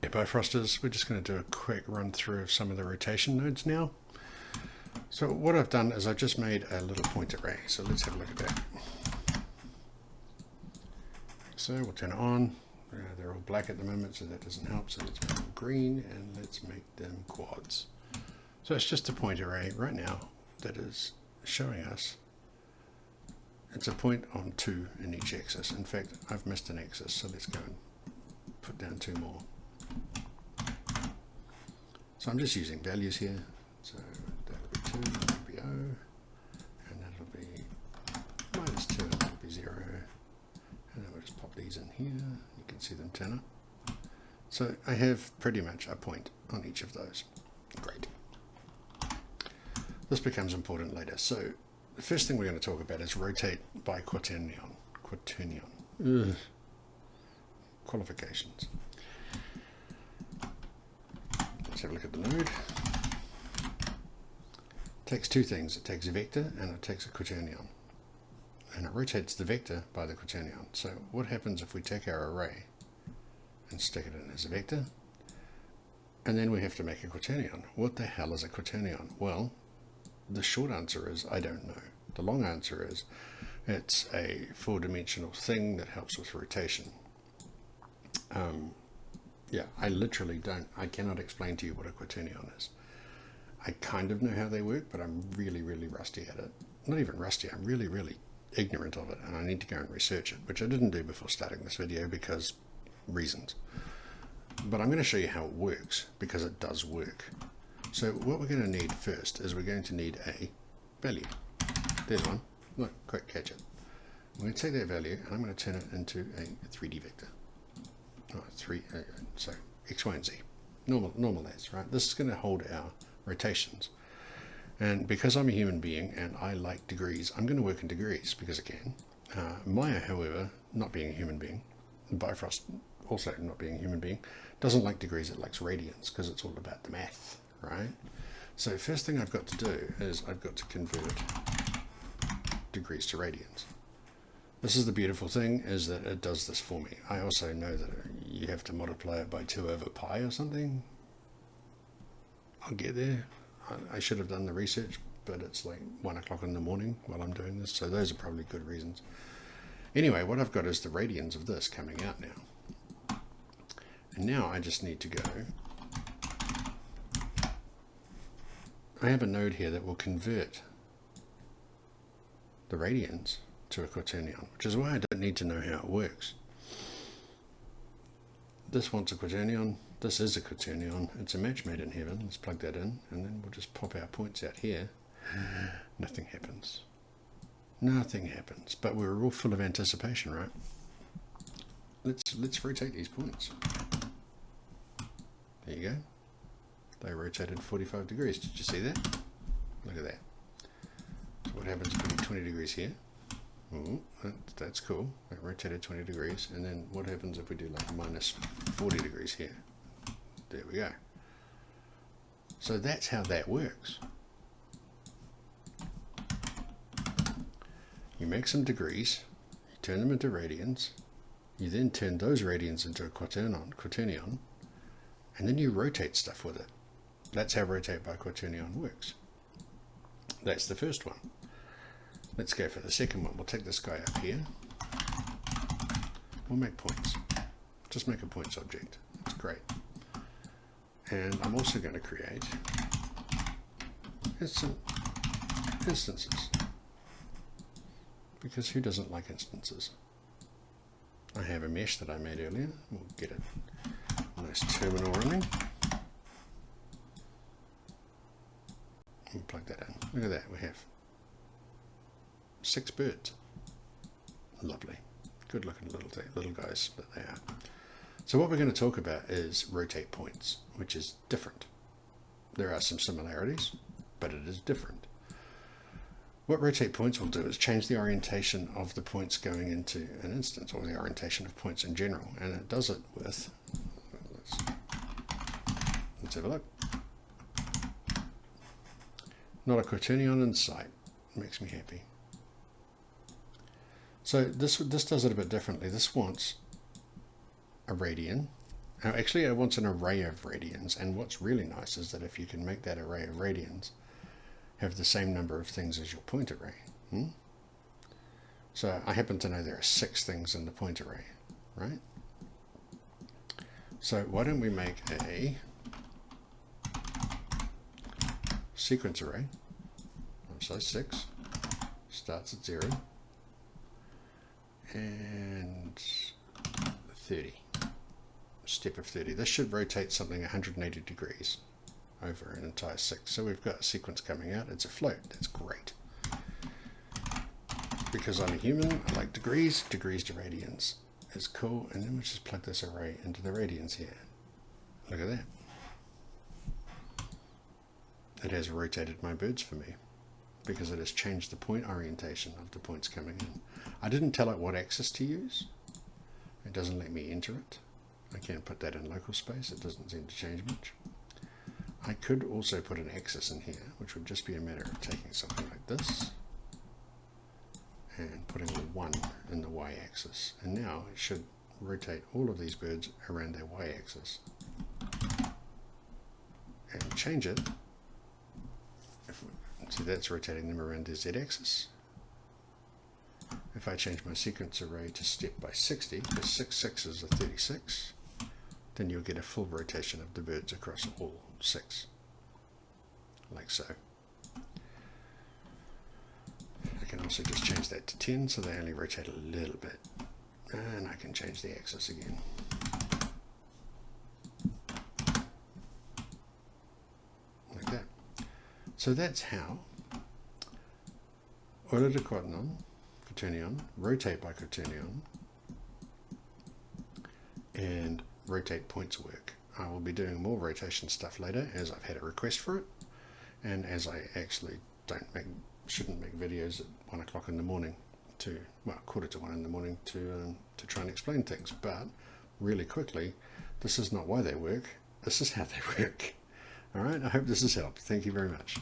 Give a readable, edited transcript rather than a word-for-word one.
Hey Bifrosters, we're just going to do a quick run through of some of the rotation nodes now. So what I've done is I've just made a little point array, so let's have a look at that. So we'll turn it on. They're all black at the moment, so that doesn't help, so let's make them green and let's make them quads. So it's just a point array right now that is showing us it's a point on 2 in each axis. In fact, I've missed an axis, so let's go and put down 2 more. So I'm just using values here, so that'll be 2, that'll be 0, and that'll be minus 2, and that'll be 0, and then we'll just pop these in here, you can see them turn up. So I have pretty much a point on each of those. Great. This becomes important later. So the first thing we're going to talk about is rotate by Quaternion. Quaternion. Qualifications. Let's have a look at the node. It takes two things. It takes a vector and it takes a quaternion. And it rotates the vector by the quaternion. So what happens if we take our array and stick it in as a vector? And then we have to make a quaternion. What the hell is a quaternion? Well, the short answer is I don't know. The long answer is it's a 4-dimensional thing that helps with rotation. Yeah, I cannot explain to you what a quaternion is. I kind of know how they work, but I'm really, really rusty at it. Not even rusty, I'm really, really ignorant of it, and I need to go and research it, which I didn't do before starting this video because reasons. But I'm going to show you how it works, because it does work. So what we're going to need first is we're going to need a value. There's one. Look, quick, catch it. I'm going to take that value and I'm going to turn it into a 3D vector. So X, Y, and Z. Normal as, right? This is going to hold our rotations. And because I'm a human being and I like degrees, I'm going to work in degrees because I can. Maya, however, not being a human being, Bifröst also not being a human being, doesn't like degrees, it likes radians because it's all about the math, right? So first thing I've got to do is I've got to convert degrees to radians. This is the beautiful thing, is that it does this for me. I also know that you have to multiply it by 2 over pi or something. I'll get there. I should have done the research, but it's like 1 o'clock in the morning while I'm doing this, so those are probably good reasons. Anyway, what I've got is the radians of this coming out now. And now I just need to go. I have a node here that will convert the radians to a quaternion, which is why I don't need to know how it works. This wants a quaternion, this is a quaternion, it's a match made in heaven. Let's plug that in and then we'll just pop our points out here. Nothing happens. Nothing happens, but we're all full of anticipation, right? Let's rotate these points. There you go. They rotated 45 degrees. Did you see that? Look at that. So what happens if we do 20 degrees here? Oh, that's cool. It rotated 20 degrees. And then what happens if we do like minus 40 degrees here? There we go. So that's how that works. You make some degrees, you turn them into radians, you then turn those radians into a quaternion, and then you rotate stuff with it. That's how rotate by quaternion works. That's the first one. Let's go for the second one. We'll take this guy up here. We'll make points. Just make a points object. That's great. And I'm also going to create instances. Because who doesn't like instances? I have a mesh that I made earlier. We'll get a nice terminal running. We'll plug that in. Look at that. We have 6 birds. Lovely. Good looking little guys that they are. So what we're going to talk about is rotate points, which is different. There are some similarities, but it is different. What rotate points will do is change the orientation of the points going into an instance, or the orientation of points in general, and it does it with, let's have a look. Not a quaternion in sight. Makes me happy. So this does it a bit differently. This wants a radian Now actually I want an array of radians, and what's really nice is that if you can make that array of radians have the same number of things as your point array. So I happen to know there are 6 things in the point array, right? So why don't we make a sequence array of size 6, starts at 0 and 30, step of 30. This should rotate something 180 degrees over an entire 6. So we've got a sequence coming out. It's a float. That's great. Because I'm a human, I like degrees. Degrees to radians is cool. And then we'll just plug this array into the radians here. Look at that. It has rotated my birds for me because it has changed the point orientation of the points coming in. I didn't tell it what axis to use. It doesn't let me enter it. I can't put that in local space. It doesn't seem to change much. I could also put an axis in here, which would just be a matter of taking something like this and putting a 1 in the y-axis. And now it should rotate all of these birds around their y-axis. And change it. So that's rotating them around their z-axis. If I change my sequence array to step by 60, because 6 6s are 36, then you'll get a full rotation of the birds across all 6, like so. I can also just change that to 10, so they only rotate a little bit. And I can change the axis again. Like that. So that's how Untitled Quaternion, rotate by Quaternion, and rotate points work. I will be doing more rotation stuff later as I've had a request for it, and as I actually shouldn't make videos at 1 o'clock in the morning to, well, 1:45 in the morning to try and explain things. But really quickly, this is not why they work, this is how they work. Alright, I hope this has helped. Thank you very much.